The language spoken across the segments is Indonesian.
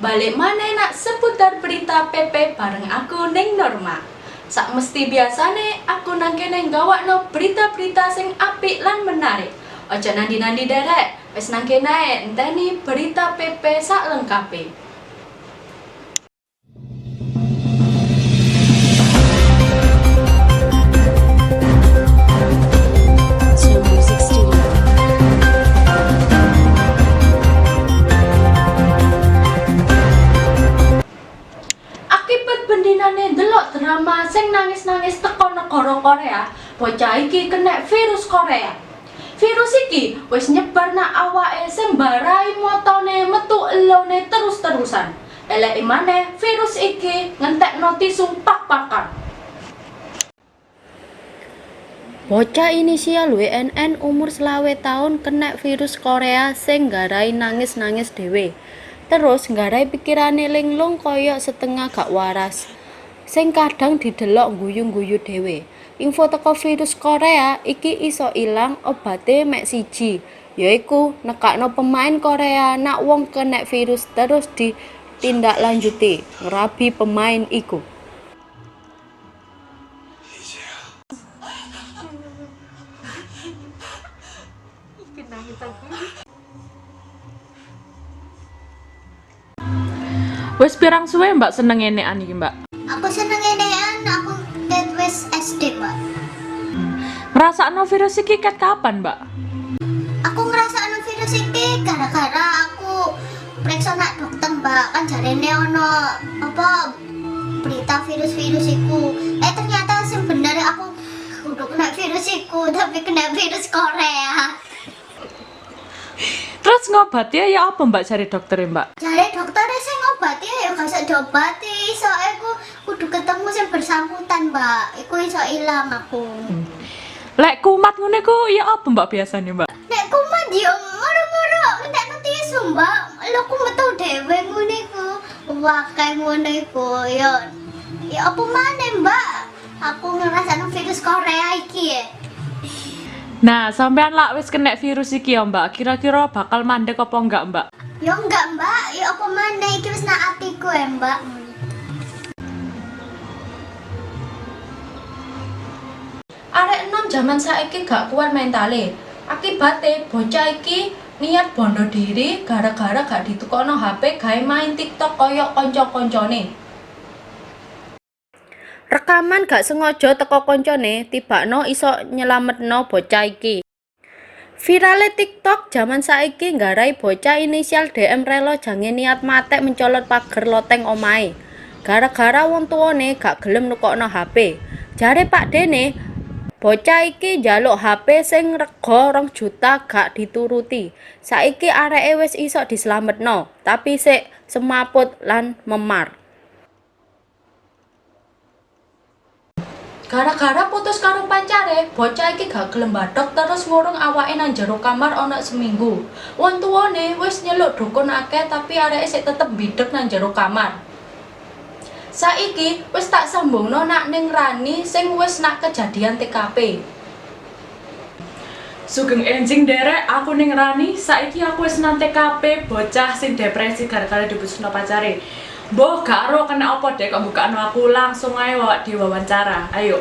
balik maneh nak seputar berita PP bareng aku Ning Norma. Sak mesti biasane aku nang kene gawakno berita-berita sing apik lan menarik. Ojo nandi-nandi derek, wis nang kene enteni berita PP sak lengkape. Bendinane ndelok drama sing nangis-nangis teko negara Korea, bocah iki kena virus Korea. Virus iki wis nyebar nang awake sing mbarai motone metu elone terus-terusan. Eleke maneh virus iki ngentekno tisu pak-pakan. Bocah inisial WNN umur 20 tahun kena virus Korea sing nggarai nangis-nangis dhewe. Terus nggarai pikirane linglung koyok setengah gak waras. Sing kadang didelok guyu-guyu dhewe. Info teko virus Korea iki iso ilang obate mek siji, yaiku nekakno pemain Korea nak wong kena virus terus ditindaklanjuti ngerabi pemain iku. Wes pirang suwe Mbak seneng enekan iki, Mbak? Aku seneng enekan, aku ket wis SD, Mbak. Ngrasakno virus iki ket kapan, Mbak? Aku ngrasakno virus iki gara-gara aku periksa nak dokter, Mbak. Kan jarene ono apa berita virus-virus iku. Ternyata sing bener aku kudu kena virus iku, tapi kena virus Korea. Terus ngobati ya apa Mbak cari dokter Mbak? Jare dokternya sing ngobati ya gak iso diobati, soalnya aku kudu ketemu sing bersangkutan, Mbak. Iku iso ilang aku. Lek kumat ngene ku ya apa Mbak biasanya, Mbak? Nek kumat yo moro-moro ngentekno tisu, Mbak. Lho aku metu dhewe ngene iku. Wakai ngono iku ya apa maneh, Mbak? Aku ngrasakno virus Korea iki ya. Nah, sampean lak wis kena virus iki ya, Mbak. Kira-kira bakal mandek apa enggak, Mbak? Ya enggak, Mbak. Ya apa maneh iki wis nang atiku ya, Mbak. Arek enom jaman saiki gak kuat mentale. Akibate bocah iki niat bondo diri gara-gara gak ditukokno HP gawe main TikTok koyo kanca-kancane. Rekaman gak sengaja teko koncone tibakno iso nyelametno bocah iki. Virale TikTok jaman saiki nggarai bocah inisial DM rela jange niat matek mencolot pager loteng omahe. Gara-gara wong tuane gak gelem nukokno HP. Jare Pak Dene, bocah iki njaluk HP sing rega 2 juta gak dituruti. Saiki areke wis iso dislametno, tapi sik semaput lan memar. Gara-gara putus karo pacare, bocah iki gak gelem bathok terus ngurung awake nang jero kamar ana seminggu. Wong tuane wis nyeluk dukun akeh tapi areke sik tetep bidhek nang jero kamar. Saiki wis tak sambungno nak ning Rani sing wis nak kejadian TKP. Sugeng enjing derek, aku ning Rani, saiki aku wis nang TKP bocah sing depresi gara-gara diputusno pacare. Mbah gak ero kena apa dek kok bukakno aku langsung ae wak diwawancara. Ayo.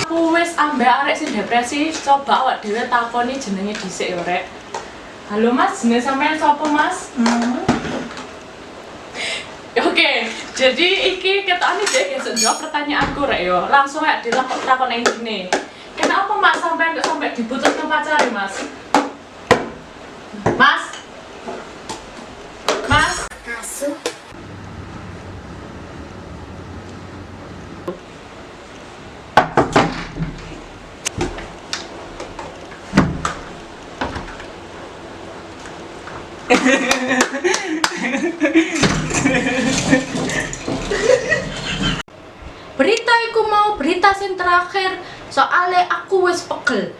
Aku wis ambek arek sing depresi, coba awak dhewe takoni jenenge dhisik yo rek. Halo Mas, jenenge sampean sapa Mas? Oke, jadi iki ketokane dek ya jawab pertanyaanku rek yo. Langsung ae dilakon enjine. Kenapa Mas sampean kok sampe diputusno pacare Mas? Mas? Asuh. Berita iku mau berita sing terakhir, soale aku wis pegel.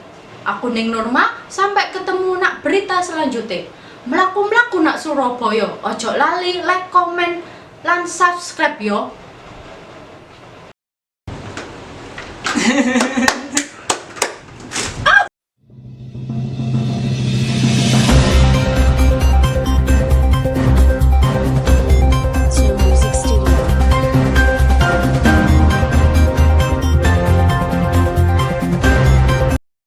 Aku Ning Norma sampai ketemu nak berita selanjutnya. Mlaku-mlaku nak Surabaya. Ojo lali like, komen, lan subscribe yo.